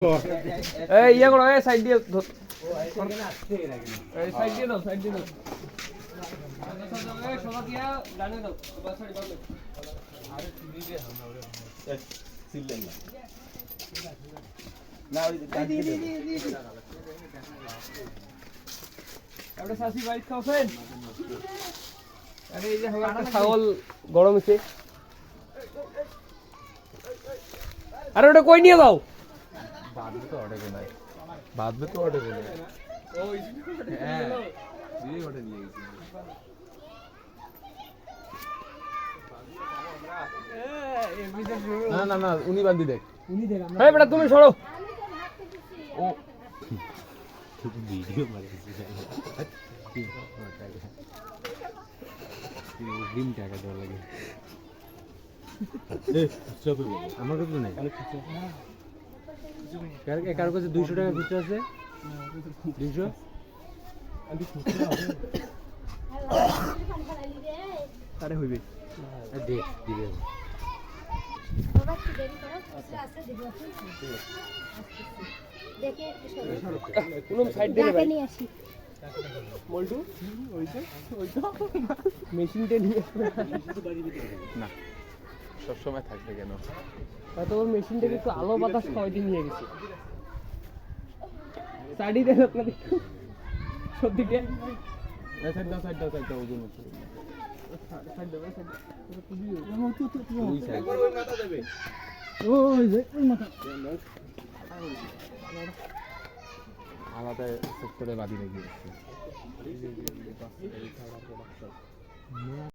এই ইয়া করো, এই সাইড দিয়ে এই সাইড দিয়ে দাও, সাইড দিয়ে দাও। এই সোনা দিয়া ডানে দাও, বাস সাইড বামে। আরে তুমি দিয়ে হামনা ওরে সিললেন না। না ওই দি আমরা সাসি বাইক খাওছেন। আরে এই যে আমার ছাগল গরম হইছে। আরে ওটা কই নিয়ে যাও? বাদবে তো অর্ডার করে নাই, বাদবে তো অর্ডার করে নাই। ওই হ্যাঁ দিদি অর্ডার নিয়ে গেছি। না না না উনি বান্দি দেখ, উনি দেখ আমরা। এই বেটা তুমি সরো। ও ভিডিও মারছিস ডিম টাকা দেওয়া লাগে। আমার কাছে নেই, কারো কাছে 200 টাকা খুচরা আছে? 200 আরে হইবে দে দিবে। কোন সাইড দিয়ে ভাই মল্টু ওইটা মেশিনটা নিয়ে না সব সময় থাকবে কেন? হয়তো ওর মেশিনটাকে একটু আলো বাতাস খাওয়াইতে নিয়ে গেছে। সাইডে দেখো আপনাদের সত্যিটা সাইড দাও সাইড দাও সাইড দাও ওজন হচ্ছে সাইড দাও সাইড ওই সাইড ওই মাথা দেবে ওই যে ওই মাথা আলাদা সেক্টরে বাদি লাগিয়েছে।